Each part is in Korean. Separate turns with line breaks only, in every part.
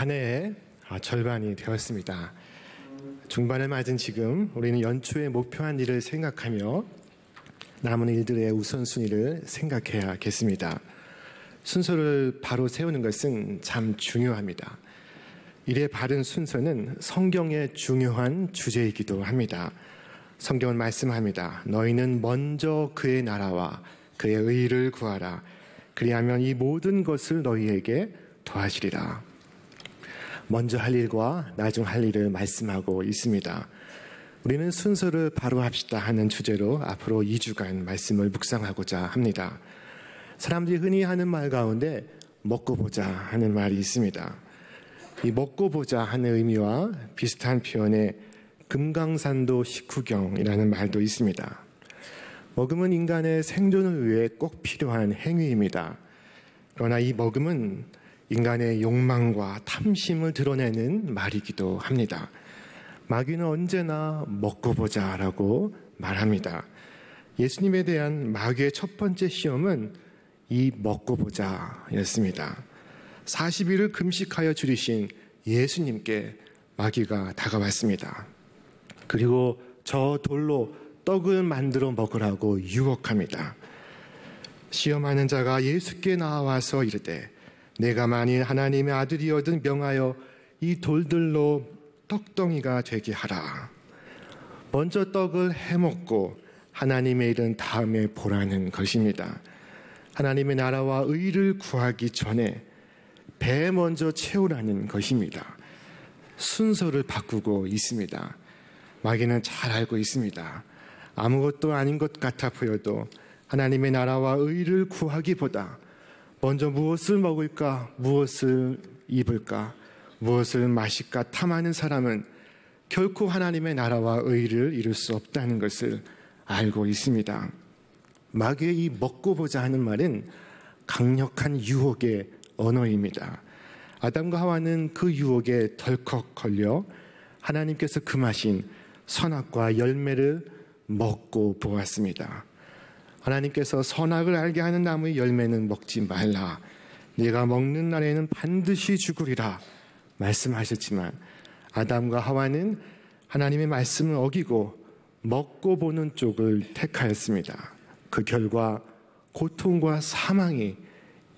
한 해의 절반이 되었습니다. 중반을 맞은 지금 우리는 연초에 목표한 일을 생각하며 남은 일들의 우선순위를 생각해야겠습니다. 순서를 바로 세우는 것은 참 중요합니다. 일의 바른 순서는 성경의 중요한 주제이기도 합니다. 성경은 말씀합니다. 너희는 먼저 그의 나라와 그의 의를 구하라. 그리하면 이 모든 것을 너희에게 더하시리라. 먼저 할 일과 나중 할 일을 말씀하고 있습니다. 우리는 순서를 바로 합시다 하는 주제로 앞으로 2주간 말씀을 묵상하고자 합니다. 사람들이 흔히 하는 말 가운데 먹고 보자 하는 말이 있습니다. 이 먹고 보자 하는 의미와 비슷한 표현의 금강산도 식후경이라는 말도 있습니다. 먹음은 인간의 생존을 위해 꼭 필요한 행위입니다. 그러나 이 먹음은 인간의 욕망과 탐심을 드러내는 말이기도 합니다. 마귀는 언제나 먹고 보자라고 말합니다. 예수님에 대한 마귀의 첫 번째 시험은 이 먹고 보자였습니다. 40일을 금식하여 줄이신 예수님께 마귀가 다가왔습니다. 그리고 저 돌로 떡을 만들어 먹으라고 유혹합니다. 시험하는 자가 예수께 나와서 이르되 내가 만일 하나님의 아들이거든 명하여 이 돌들로 떡덩이가 되게 하라. 먼저 떡을 해먹고 하나님의 일은 다음에 보라는 것입니다. 하나님의 나라와 의를 구하기 전에 배 먼저 채우라는 것입니다. 순서를 바꾸고 있습니다. 마귀는 잘 알고 있습니다. 아무것도 아닌 것 같아 보여도 하나님의 나라와 의를 구하기보다 먼저 무엇을 먹을까, 무엇을 입을까, 무엇을 마실까 탐하는 사람은 결코 하나님의 나라와 의를 이룰 수 없다는 것을 알고 있습니다. 마귀의 이 먹고 보자 하는 말은 강력한 유혹의 언어입니다. 아담과 하와는 그 유혹에 덜컥 걸려 하나님께서 금하신 선악과 열매를 먹고 보았습니다. 하나님께서 선악을 알게 하는 나무의 열매는 먹지 말라. 네가 먹는 날에는 반드시 죽으리라 말씀하셨지만 아담과 하와는 하나님의 말씀을 어기고 먹고 보는 쪽을 택하였습니다. 그 결과 고통과 사망이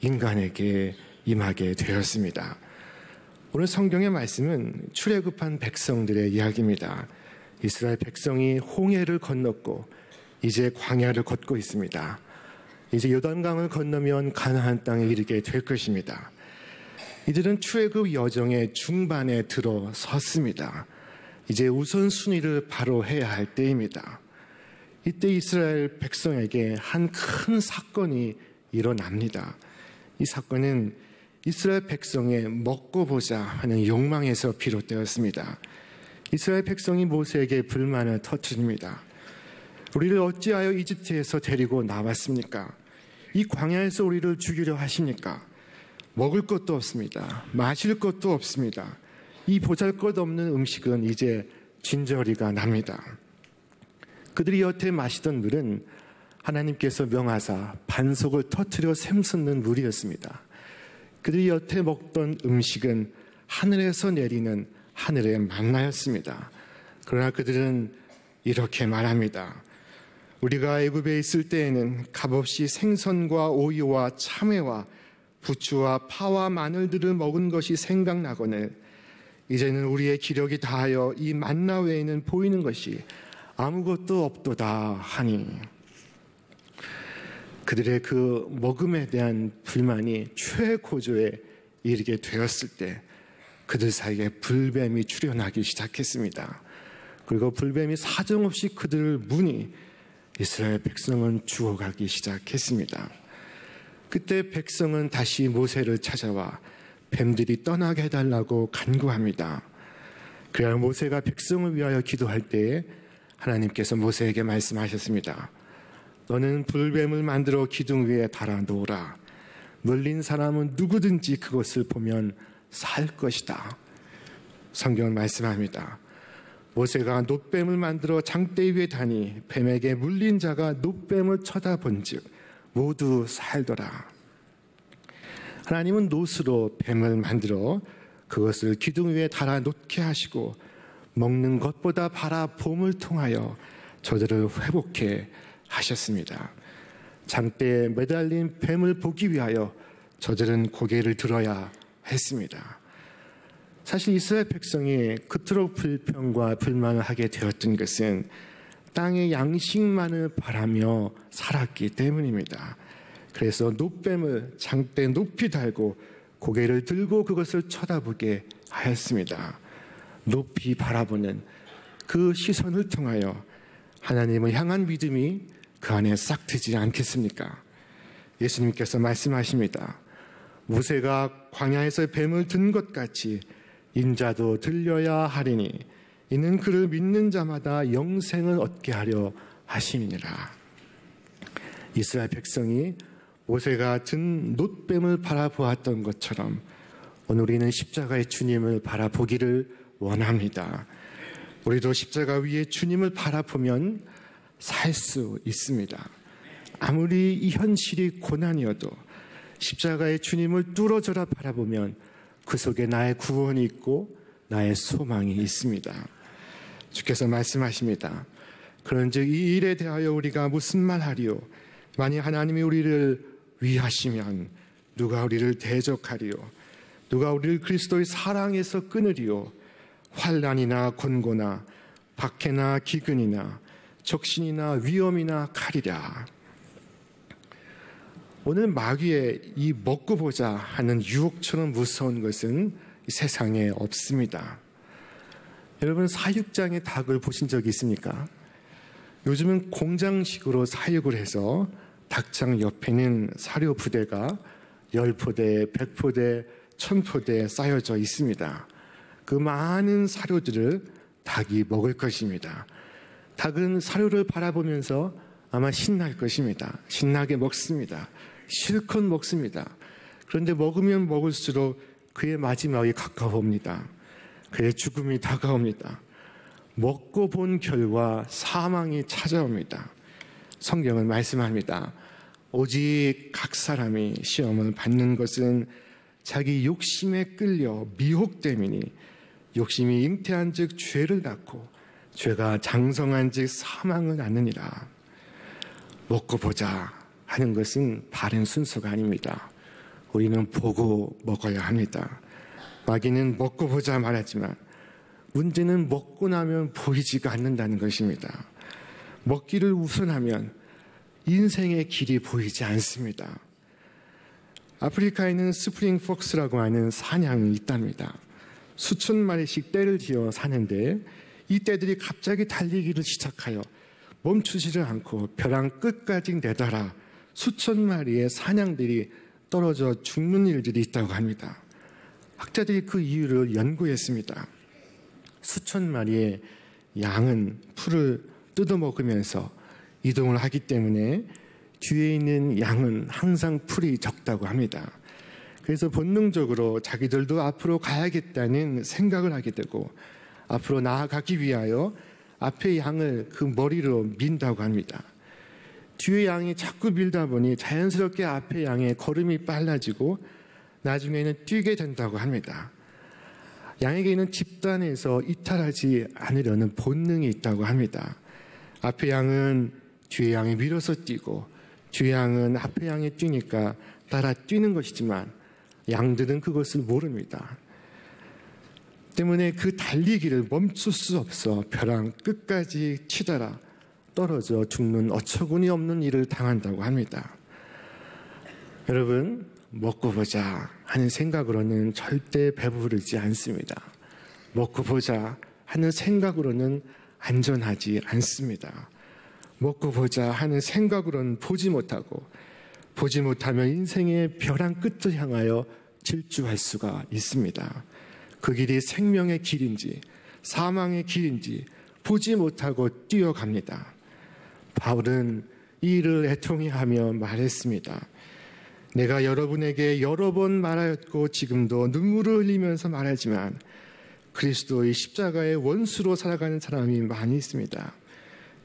인간에게 임하게 되었습니다. 오늘 성경의 말씀은 출애굽한 백성들의 이야기입니다. 이스라엘 백성이 홍해를 건넜고 이제 광야를 걷고 있습니다. 이제 요단강을 건너면 가나안 땅에 이르게 될 것입니다. 이들은 출애굽 여정의 중반에 들어섰습니다. 이제 우선순위를 바로 해야 할 때입니다. 이때 이스라엘 백성에게 한 큰 사건이 일어납니다. 이 사건은 이스라엘 백성의 먹고 보자 하는 욕망에서 비롯되었습니다. 이스라엘 백성이 모세에게 불만을 터뜨립니다. 우리를 어찌하여 이집트에서 데리고 나왔습니까? 이 광야에서 우리를 죽이려 하십니까? 먹을 것도 없습니다. 마실 것도 없습니다. 이 보잘것없는 음식은 이제 진저리가 납니다. 그들이 여태 마시던 물은 하나님께서 명하사 반석을 터뜨려 샘솟는 물이었습니다. 그들이 여태 먹던 음식은 하늘에서 내리는 하늘의 만나였습니다. 그러나 그들은 이렇게 말합니다. 우리가 애굽에 있을 때에는 값없이 생선과 오이와 참외와 부추와 파와 마늘들을 먹은 것이 생각나거늘 이제는 우리의 기력이 다하여 이 만나 외에는 보이는 것이 아무것도 없도다 하니 그들의 그 먹음에 대한 불만이 최고조에 이르게 되었을 때 그들 사이에 불뱀이 출현하기 시작했습니다. 그리고 불뱀이 사정없이 그들을 무니 이스라엘 백성은 죽어가기 시작했습니다. 그때 백성은 다시 모세를 찾아와 뱀들이 떠나게 해달라고 간구합니다. 그래야 모세가 백성을 위하여 기도할 때에 하나님께서 모세에게 말씀하셨습니다. 너는 불뱀을 만들어 기둥 위에 달아 놓으라. 물린 사람은 누구든지 그것을 보면 살 것이다. 성경은 말씀합니다. 모세가 놋뱀을 만들어 장대 위에 다니 뱀에게 물린 자가 놋뱀을 쳐다본 즉 모두 살더라. 하나님은 놋으로 뱀을 만들어 그것을 기둥 위에 달아 놓게 하시고 먹는 것보다 바라봄을 통하여 저들을 회복해 하셨습니다. 장대에 매달린 뱀을 보기 위하여 저들은 고개를 들어야 했습니다. 사실 이스라엘 백성이 그토록 불평과 불만을 하게 되었던 것은 땅의 양식만을 바라며 살았기 때문입니다. 그래서 놋뱀을 장대 높이 달고 고개를 들고 그것을 쳐다보게 하였습니다. 높이 바라보는 그 시선을 통하여 하나님을 향한 믿음이 그 안에 싹 트지 않겠습니까? 예수님께서 말씀하십니다. 모세가 광야에서 뱀을 든 것 같이 인자도 들려야 하리니 이는 그를 믿는 자마다 영생을 얻게 하려 하심이니라. 이스라엘 백성이 모세가 든 놋뱀을 바라보았던 것처럼 오늘 우리는 십자가의 주님을 바라보기를 원합니다. 우리도 십자가 위에 주님을 바라보면 살 수 있습니다. 아무리 이 현실이 고난이어도 십자가의 주님을 뚫어져라 바라보면 그 속에 나의 구원이 있고 나의 소망이 있습니다. 주께서 말씀하십니다. 그런즉 이 일에 대하여 우리가 무슨 말하리요? 만약 하나님이 우리를 위하시면 누가 우리를 대적하리요? 누가 우리를 그리스도의 사랑에서 끊으리요? 환난이나 권고나 박해나 기근이나 적신이나 위험이나 칼이랴. 오늘 마귀의 이 먹고 보자 하는 유혹처럼 무서운 것은 이 세상에 없습니다. 여러분 사육장의 닭을 보신 적이 있습니까? 요즘은 공장식으로 사육을 해서 닭장 옆에는 사료 부대가 10포대, 100포대, 1000포대 쌓여져 있습니다. 그 많은 사료들을 닭이 먹을 것입니다. 닭은 사료를 바라보면서 아마 신날 것입니다. 신나게 먹습니다. 실컷 먹습니다. 그런데 먹으면 먹을수록 그의 마지막이 가까워옵니다. 그의 죽음이 다가옵니다. 먹고 본 결과 사망이 찾아옵니다. 성경은 말씀합니다. 오직 각 사람이 시험을 받는 것은 자기 욕심에 끌려 미혹됨이니 욕심이 잉태한 즉 죄를 낳고 죄가 장성한 즉 사망을 낳느니라. 먹고 보자 하는 것은 바른 순서가 아닙니다. 우리는 보고 먹어야 합니다. 마귀는 먹고 보자 말하지만 문제는 먹고 나면 보이지가 않는다는 것입니다. 먹기를 우선하면 인생의 길이 보이지 않습니다. 아프리카에는 스프링 폭스라고 하는 사냥이 있답니다. 수천 마리씩 떼를 지어 사는데 이 떼들이 갑자기 달리기를 시작하여 멈추지를 않고 벼랑 끝까지 내달아 수천 마리의 사냥들이 떨어져 죽는 일들이 있다고 합니다. 학자들이 그 이유를 연구했습니다. 수천 마리의 양은 풀을 뜯어먹으면서 이동을 하기 때문에 뒤에 있는 양은 항상 풀이 적다고 합니다. 그래서 본능적으로 자기들도 앞으로 가야겠다는 생각을 하게 되고 앞으로 나아가기 위하여 앞의 양을 그 머리로 민다고 합니다. 뒤에 양이 자꾸 밀다 보니 자연스럽게 앞의 양의 걸음이 빨라지고 나중에는 뛰게 된다고 합니다. 양에게는 집단에서 이탈하지 않으려는 본능이 있다고 합니다. 앞의 양은 뒤에 양이 밀어서 뛰고 뒤에 양은 앞의 양이 뛰니까 따라 뛰는 것이지만 양들은 그것을 모릅니다. 때문에 그 달리기를 멈출 수 없어 벼랑 끝까지 치달아 떨어져 죽는 어처구니 없는 일을 당한다고 합니다. 여러분, 먹고 보자 하는 생각으로는 절대 배부르지 않습니다. 먹고 보자 하는 생각으로는 안전하지 않습니다. 먹고 보자 하는 생각으로는 보지 못하고 보지 못하면 인생의 벼랑 끝을 향하여 질주할 수가 있습니다. 그 길이 생명의 길인지 사망의 길인지 보지 못하고 뛰어갑니다. 바울은 이 일을 애통히 하며 말했습니다. 내가 여러분에게 여러 번 말하였고 지금도 눈물을 흘리면서 말하지만 그리스도의 십자가의 원수로 살아가는 사람이 많이 있습니다.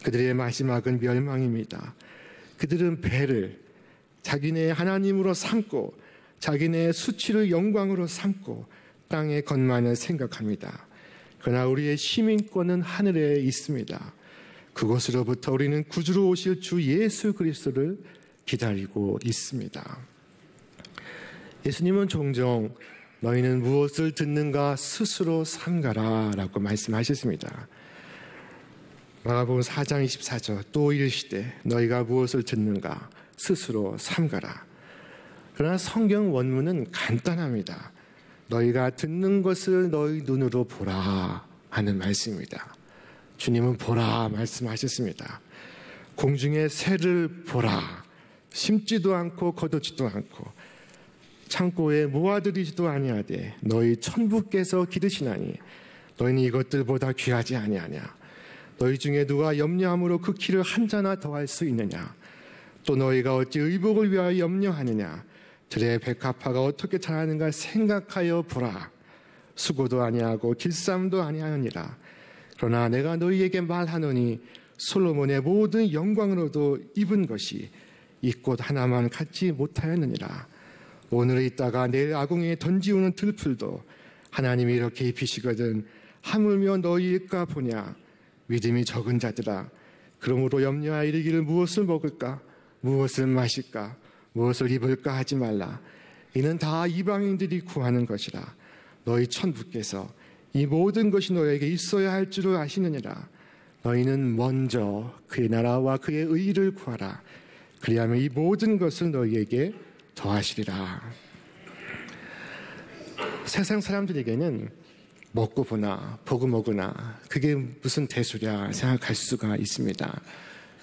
그들의 마지막은 멸망입니다. 그들은 배를 자기네 하나님으로 삼고 자기네 수치를 영광으로 삼고 땅의 것만을 생각합니다. 그러나 우리의 시민권은 하늘에 있습니다. 그곳으로부터 우리는 구주로 오실 주 예수 그리스도를 기다리고 있습니다. 예수님은 종종 너희는 무엇을 듣는가 스스로 삼가라 라고 말씀하셨습니다. 마가복음 4장 24절 또 이르시되 너희가 무엇을 듣는가 스스로 삼가라. 그러나 성경 원문은 간단합니다. 너희가 듣는 것을 너희 눈으로 보라 하는 말씀입니다. 주님은 보라 말씀하셨습니다. 공중의 새를 보라. 심지도 않고 거두지도 않고 창고에 모아들이지도 아니하되 너희 천부께서 기르시나니 너희는 이것들보다 귀하지 아니하냐. 너희 중에 누가 염려함으로 그 키를 한 자나 더할 수 있느냐. 또 너희가 어찌 의복을 위하여 염려하느냐. 들의 백합화가 어떻게 자라는가 생각하여 보라. 수고도 아니하고 길쌈도 아니하느니라. 그러나 내가 너희에게 말하노니 솔로몬의 모든 영광으로도 입은 것이 이 꽃 하나만 갖지 못하였느니라. 오늘에 있다가 내일 아궁이에 던지우는 들풀도 하나님이 이렇게 입히시거든 하물며 너희일까 보냐. 믿음이 적은 자들아, 그러므로 염려하여 이르기를 무엇을 먹을까 무엇을 마실까 무엇을 입을까 하지 말라. 이는 다 이방인들이 구하는 것이라. 너희 천부께서 이 모든 것이 너희에게 있어야 할 줄을 아시느니라. 너희는 먼저 그의 나라와 그의 의를 구하라. 그리하면 이 모든 것을 너희에게 더하시리라. 세상 사람들에게는 먹고 보나 보고 먹으나 그게 무슨 대수랴 생각할 수가 있습니다.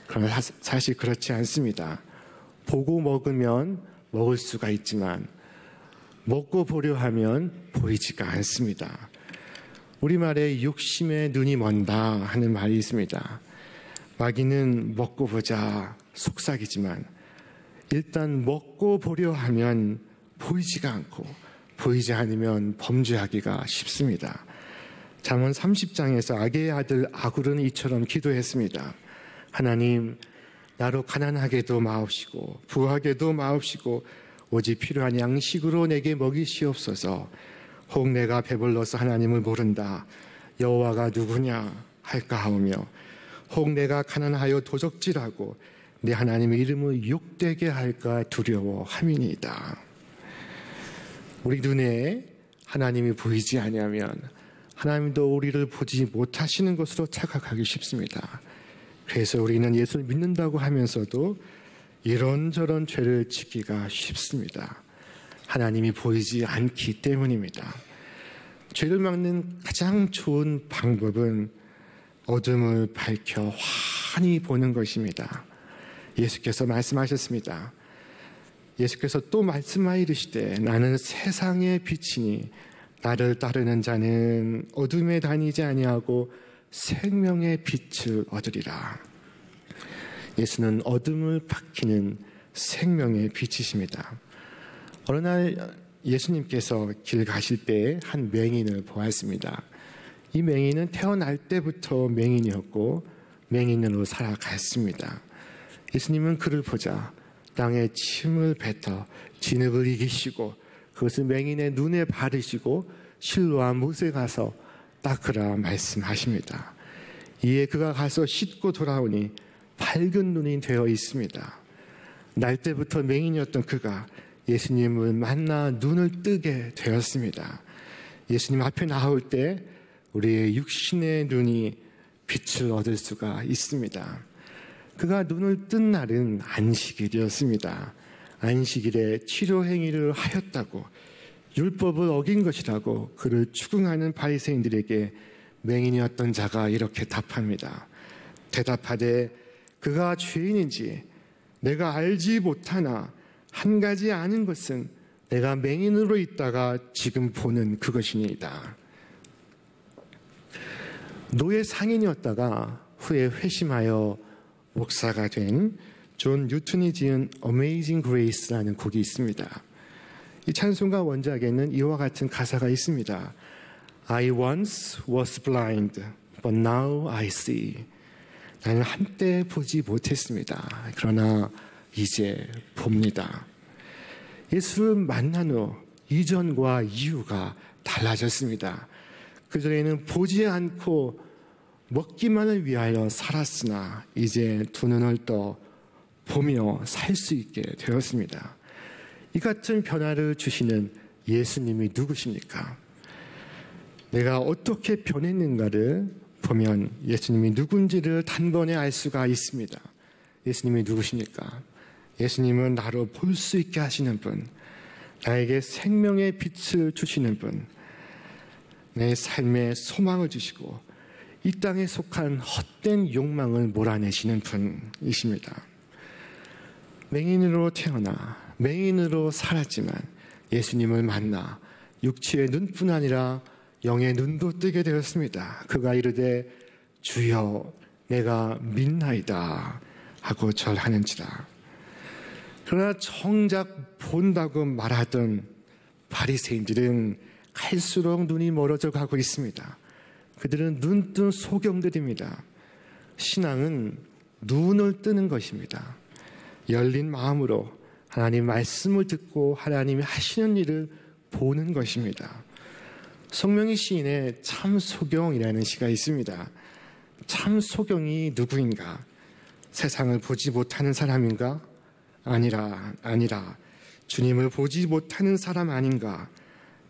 그러나 사실 그렇지 않습니다. 보고 먹으면 먹을 수가 있지만 먹고 보려 하면 보이지가 않습니다. 우리말에 욕심에 눈이 먼다 하는 말이 있습니다. 마귀는 먹고 보자 속삭이지만 일단 먹고 보려 하면 보이지가 않고 보이지 않으면 범죄하기가 쉽습니다. 잠언 30장에서 악의 아들 아굴은 이처럼 기도했습니다. 하나님, 나로 가난하게도 마옵시고 부하게도 마옵시고 오직 필요한 양식으로 내게 먹이시옵소서. 혹 내가 배불러서 하나님을 모른다 여호와가 누구냐 할까 하오며 혹 내가 가난하여 도적질하고 내 하나님의 이름을 욕되게 할까 두려워함이니이다. 우리 눈에 하나님이 보이지 아니하면 하나님도 우리를 보지 못하시는 것으로 착각하기 쉽습니다. 그래서 우리는 예수를 믿는다고 하면서도 이런저런 죄를 짓기가 쉽습니다. 하나님이 보이지 않기 때문입니다. 죄를 막는 가장 좋은 방법은 어둠을 밝혀 환히 보는 것입니다. 예수께서 말씀하셨습니다. 예수께서 또 말씀하여 이르시되 나는 세상의 빛이니 나를 따르는 자는 어둠에 다니지 아니하고 생명의 빛을 얻으리라. 예수는 어둠을 밝히는 생명의 빛이십니다. 어느 날 예수님께서 길 가실 때 한 맹인을 보았습니다. 이 맹인은 태어날 때부터 맹인이었고 맹인으로 살아갔습니다. 예수님은 그를 보자 땅에 침을 뱉어 진흙을 이기시고 그것을 맹인의 눈에 바르시고 실로와 못에 가서 닦으라 말씀하십니다. 이에 그가 가서 씻고 돌아오니 밝은 눈이 되어 있습니다. 날 때부터 맹인이었던 그가 예수님을 만나 눈을 뜨게 되었습니다. 예수님 앞에 나올 때 우리의 육신의 눈이 빛을 얻을 수가 있습니다. 그가 눈을 뜬 날은 안식일이었습니다. 안식일에 치료 행위를 하였다고 율법을 어긴 것이라고 그를 추궁하는 바리새인들에게 맹인이었던 자가 이렇게 답합니다. 대답하되 그가 죄인인지 내가 알지 못하나 한 가지 아는 것은 내가 맹인으로 있다가 지금 보는 그것이니이다. 노예 상인이었다가 후에 회심하여 목사가 된 존 뉴턴이 지은 Amazing Grace라는 곡이 있습니다. 이 찬송가 원작에는 이와 같은 가사가 있습니다. I once was blind, but now I see. 나는 한때 보지 못했습니다. 그러나 이제 봅니다. 예수를 만난 후 이전과 이후가 달라졌습니다. 그전에는 보지 않고 먹기만을 위하여 살았으나 이제 두 눈을 떠 보며 살 수 있게 되었습니다. 이 같은 변화를 주시는 예수님이 누구십니까? 내가 어떻게 변했는가를 보면 예수님이 누군지를 단번에 알 수가 있습니다. 예수님이 누구십니까? 예수님은 나로 볼 수 있게 하시는 분, 나에게 생명의 빛을 주시는 분, 내 삶에 소망을 주시고 이 땅에 속한 헛된 욕망을 몰아내시는 분이십니다. 맹인으로 태어나 맹인으로 살았지만 예수님을 만나 육체의 눈뿐 아니라 영의 눈도 뜨게 되었습니다. 그가 이르되 주여 내가 믿나이다 하고 절하는지라. 그러나 정작 본다고 말하던 바리새인들은 갈수록 눈이 멀어져 가고 있습니다. 그들은 눈뜬 소경들입니다. 신앙은 눈을 뜨는 것입니다. 열린 마음으로 하나님 말씀을 듣고 하나님이 하시는 일을 보는 것입니다. 성명희 시인의 참소경이라는 시가 있습니다. 참소경이 누구인가? 세상을 보지 못하는 사람인가? 아니라 주님을 보지 못하는 사람 아닌가?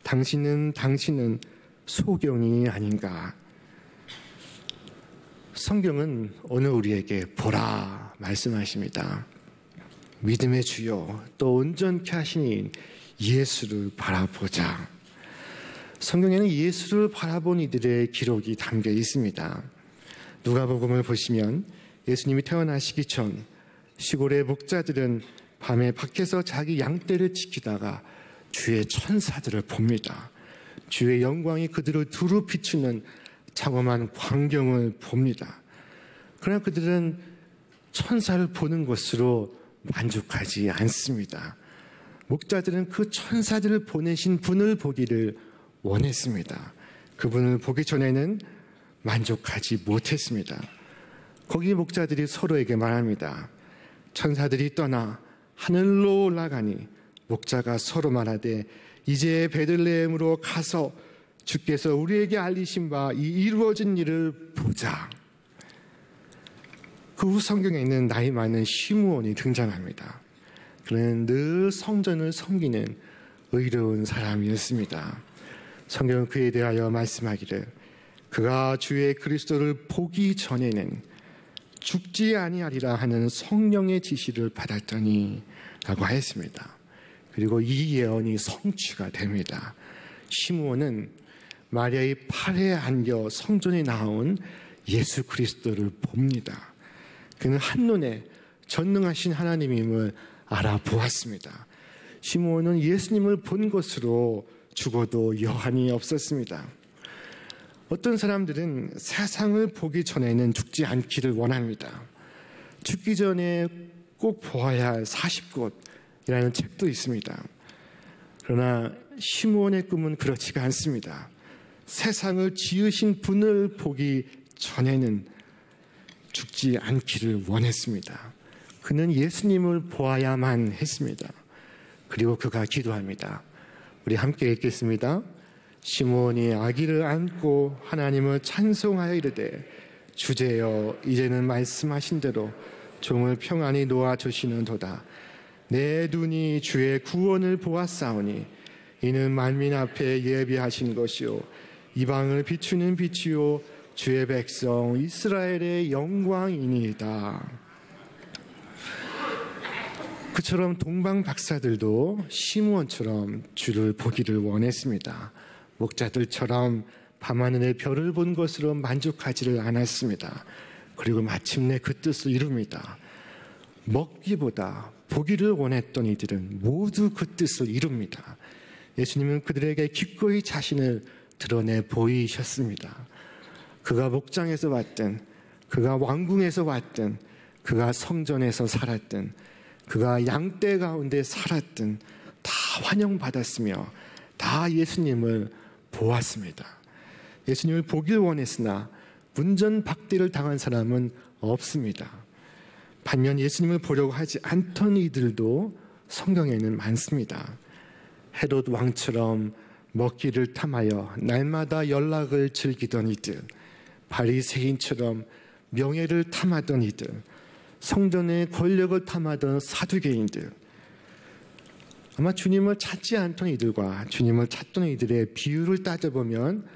당신은 소경이 아닌가? 성경은 오늘 우리에게 보라 말씀하십니다. 믿음의 주요 또 온전케 하시니 예수를 바라보자. 성경에는 예수를 바라본 이들의 기록이 담겨 있습니다. 누가복음을 보시면 예수님이 태어나시기 전 시골의 목자들은 밤에 밖에서 자기 양떼를 지키다가 주의 천사들을 봅니다. 주의 영광이 그들을 두루 비추는 장엄한 광경을 봅니다. 그러나 그들은 천사를 보는 것으로 만족하지 않습니다. 목자들은 그 천사들을 보내신 분을 보기를 원했습니다. 그분을 보기 전에는 만족하지 못했습니다. 거기 목자들이 서로에게 말합니다. 천사들이 떠나 하늘로 올라가니 목자가 서로 말하되 이제 베들레헴으로 가서 주께서 우리에게 알리신 바 이 이루어진 일을 보자. 그 후 성경에는 나이 많은 시므온이 등장합니다. 그는 늘 성전을 섬기는 의로운 사람이었습니다. 성경은 그에 대하여 말씀하기를 그가 주의 그리스도를 보기 전에는 죽지 아니하리라 하는 성령의 지시를 받았더니 라고 하였습니다. 그리고 이 예언이 성취가 됩니다. 시므온은 마리아의 팔에 안겨 성전에 나온 예수 그리스도를 봅니다. 그는 한눈에 전능하신 하나님임을 알아보았습니다. 시므온은 예수님을 본 것으로 죽어도 여한이 없었습니다. 어떤 사람들은 세상을 보기 전에는 죽지 않기를 원합니다. 죽기 전에 꼭 보아야 할 40곳이라는 책도 있습니다. 그러나 시므온의 꿈은 그렇지가 않습니다. 세상을 지으신 분을 보기 전에는 죽지 않기를 원했습니다. 그는 예수님을 보아야만 했습니다. 그리고 그가 기도합니다. 우리 함께 읽겠습니다. 시므온이 아기를 안고 하나님을 찬송하여 이르되 주제여 이제는 말씀하신 대로 종을 평안히 놓아주시는도다. 내 눈이 주의 구원을 보았사오니 이는 만민 앞에 예비하신 것이요 이방을 비추는 빛이요 주의 백성 이스라엘의 영광이니이다. 그처럼 동방 박사들도 시므온처럼 주를 보기를 원했습니다. 목자들처럼 밤하늘의 별을 본 것으로 만족하지를 않았습니다. 그리고 마침내 그 뜻을 이룹니다. 먹기보다 보기를 원했던 이들은 모두 그 뜻을 이룹니다. 예수님은 그들에게 기꺼이 자신을 드러내 보이셨습니다. 그가 목장에서 왔든 그가 왕궁에서 왔든 그가 성전에서 살았든 그가 양떼 가운데 살았든 다 환영받았으며 다 예수님을 보았습니다. 예수님을 보길 원했으나 문전박대를 당한 사람은 없습니다. 반면 예수님을 보려고 하지 않던 이들도 성경에는 많습니다. 헤롯 왕처럼 먹기를 탐하여 날마다 연락을 즐기던 이들, 바리새인처럼 명예를 탐하던 이들, 성전의 권력을 탐하던 사두개인들, 아마 주님을 찾지 않던 이들과 주님을 찾던 이들의 비율을 따져보면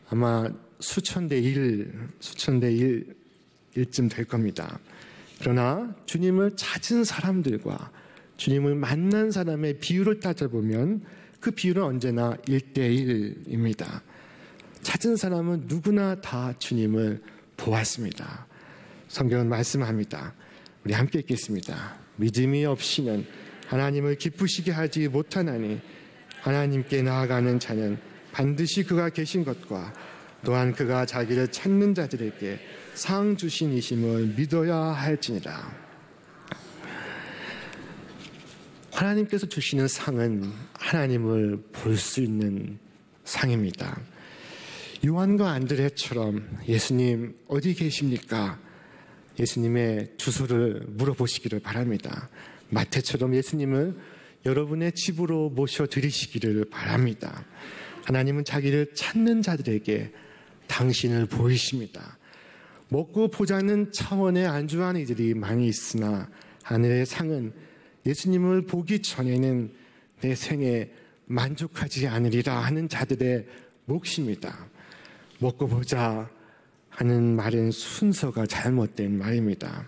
아마 수천 대 1쯤 될 겁니다. 그러나 주님을 찾은 사람들과 주님을 만난 사람의 비율을 따져보면 그 비율은 언제나 1대1입니다. 찾은 사람은 누구나 다 주님을 보았습니다. 성경은 말씀합니다. 우리 함께 읽겠습니다. 믿음이 없이는 하나님을 기쁘시게 하지 못하나니 하나님께 나아가는 자는 반드시 그가 계신 것과 또한 그가 자기를 찾는 자들에게 상 주신 이심을 믿어야 할지니라. 하나님께서 주시는 상은 하나님을 볼 수 있는 상입니다. 요한과 안드레처럼 예수님 어디 계십니까? 예수님의 주소를 물어보시기를 바랍니다. 마태처럼 예수님을 여러분의 집으로 모셔드리시기를 바랍니다. 하나님은 자기를 찾는 자들에게 당신을 보이십니다. 먹고 보자는 차원에 안주한 이들이 많이 있으나 하늘의 상은 예수님을 보기 전에는 내 생에 만족하지 않으리라 하는 자들의 몫입니다. 먹고 보자 하는 말은 순서가 잘못된 말입니다.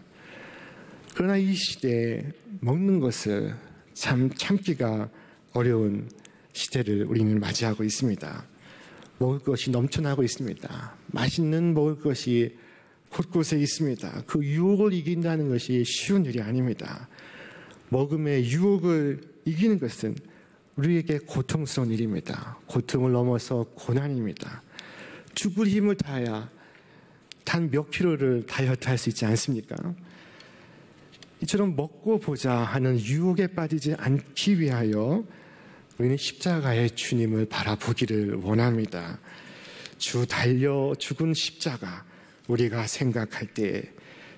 그러나 이 시대에 먹는 것을 참기가 어려운 시대를 우리는 맞이하고 있습니다. 먹을 것이 넘쳐나고 있습니다. 맛있는 먹을 것이 곳곳에 있습니다. 그 유혹을 이긴다는 것이 쉬운 일이 아닙니다. 먹음의 유혹을 이기는 것은 우리에게 고통스러운 일입니다. 고통을 넘어서 고난입니다. 죽을 힘을 다해야 단 몇 킬로를 다이어트 할 수 있지 않습니까? 이처럼 먹고 보자 하는 유혹에 빠지지 않기 위하여 우리는 십자가의 주님을 바라보기를 원합니다. 주 달려 죽은 십자가, 우리가 생각할 때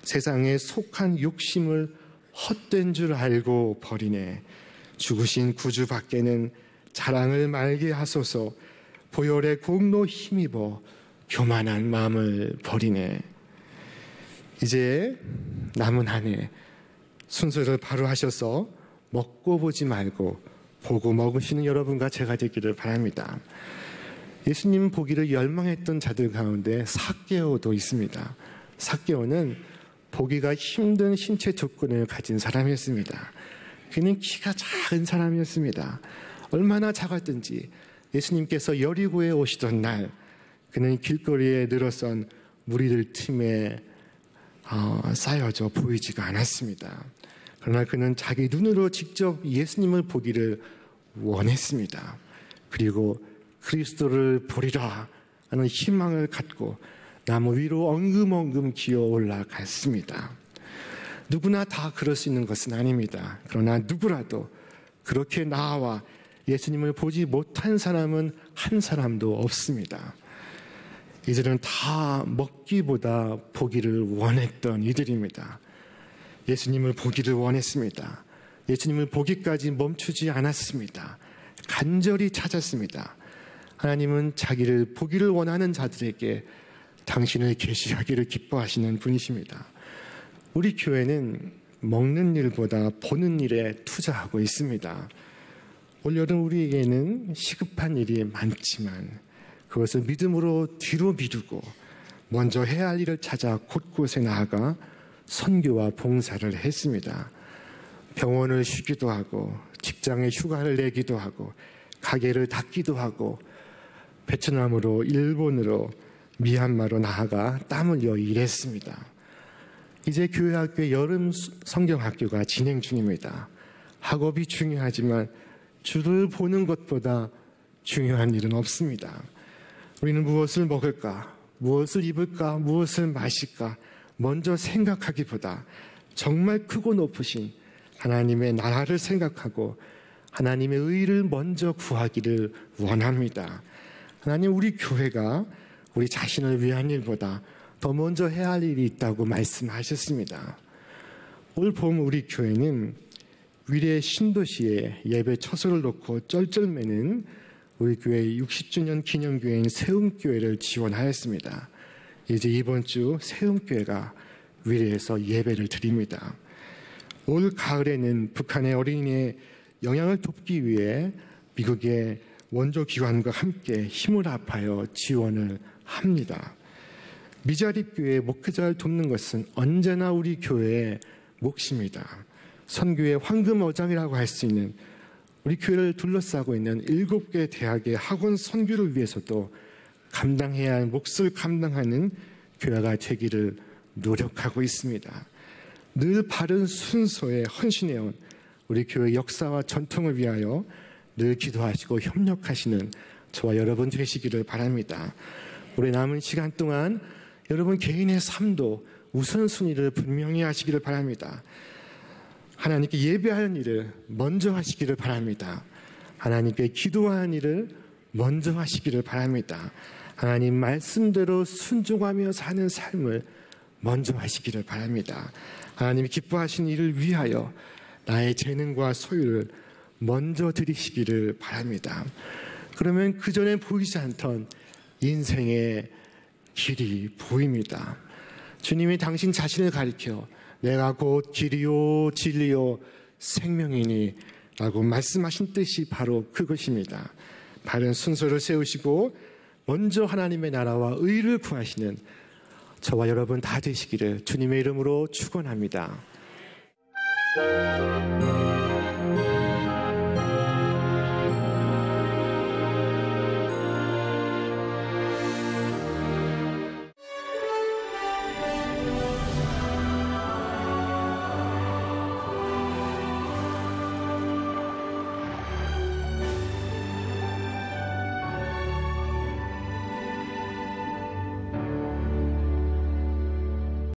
세상에 속한 욕심을 헛된 줄 알고 버리네. 죽으신 구주 밖에는 자랑을 말게 하소서. 보혈의 공로 힘입어 교만한 마음을 버리네. 이제 남은 한 해 순서를 바로 하셔서 먹고 보지 말고 보고 먹으시는 여러분과 제가 되기를 바랍니다. 예수님 보기를 열망했던 자들 가운데 삭개오도 있습니다. 삭개오는 보기가 힘든 신체 조건을 가진 사람이었습니다. 그는 키가 작은 사람이었습니다. 얼마나 작았든지 예수님께서 여리고에 오시던 날 그는 길거리에 늘어선 무리들 틈에 쌓여져 보이지가 않았습니다. 그러나 그는 자기 눈으로 직접 예수님을 보기를 원했습니다. 그리고 그리스도를 보리라 하는 희망을 갖고 나무 위로 엉금엉금 기어 올라갔습니다. 누구나 다 그럴 수 있는 것은 아닙니다. 그러나 누구라도 그렇게 나와 예수님을 보지 못한 사람은 한 사람도 없습니다. 이들은 다 먹기보다 보기를 원했던 이들입니다. 예수님을 보기를 원했습니다. 예수님을 보기까지 멈추지 않았습니다. 간절히 찾았습니다. 하나님은 자기를 보기를 원하는 자들에게 당신을 계시하기를 기뻐하시는 분이십니다. 우리 교회는 먹는 일보다 보는 일에 투자하고 있습니다. 올여름 우리에게는 시급한 일이 많지만 그것을 믿음으로 뒤로 미루고 먼저 해야 할 일을 찾아 곳곳에 나아가 선교와 봉사를 했습니다. 병원을 쉬기도 하고 직장에 휴가를 내기도 하고 가게를 닫기도 하고 베트남으로 일본으로 미얀마로 나아가 땀 흘려 일했습니다. 이제 교회학교의 여름 성경학교가 진행 중입니다. 학업이 중요하지만 주를 보는 것보다 중요한 일은 없습니다. 우리는 무엇을 먹을까, 무엇을 입을까, 무엇을 마실까 먼저 생각하기보다 정말 크고 높으신 하나님의 나라를 생각하고 하나님의 의를 먼저 구하기를 원합니다. 하나님, 우리 교회가 우리 자신을 위한 일보다 더 먼저 해야 할 일이 있다고 말씀하셨습니다. 올 봄 우리 교회는 위례 신도시에 예배 처소를 놓고 쩔쩔매는 우리 교회 60주년 기념교회인 세움교회를 지원하였습니다. 이제 이번 주 세움교회가 위례에서 예배를 드립니다. 올 가을에는 북한의 어린이의 영향을 돕기 위해 미국의 원조기관과 함께 힘을 합하여 지원을 합니다. 미자립교회의 목회자를 돕는 것은 언제나 우리 교회의 몫입니다. 선교의 황금어장이라고 할 수 있는 우리 교회를 둘러싸고 있는 7개 대학의 학원 선교를 위해서도 감당해야 할 몫을 감당하는 교회가 되기를 노력하고 있습니다. 늘 바른 순서에 헌신해온 우리 교회 역사와 전통을 위하여 늘 기도하시고 협력하시는 저와 여러분 되시기를 바랍니다. 올해 남은 시간 동안 여러분 개인의 삶도 우선순위를 분명히 하시기를 바랍니다. 하나님께 예배하는 일을 먼저 하시기를 바랍니다. 하나님께 기도하는 일을 먼저 하시기를 바랍니다. 하나님 말씀대로 순종하며 사는 삶을 먼저 하시기를 바랍니다. 하나님이 기뻐하시는 일을 위하여 나의 재능과 소유를 먼저 드리시기를 바랍니다. 그러면 그전에 보이지 않던 인생의 길이 보입니다. 주님이 당신 자신을 가리켜 내가 곧 길이요 진리요 생명이니 라고 말씀하신 뜻이 바로 그것입니다. 바른 순서를 세우시고 먼저 하나님의 나라와 의를 구하시는 저와 여러분 다 되시기를 주님의 이름으로 축원합니다.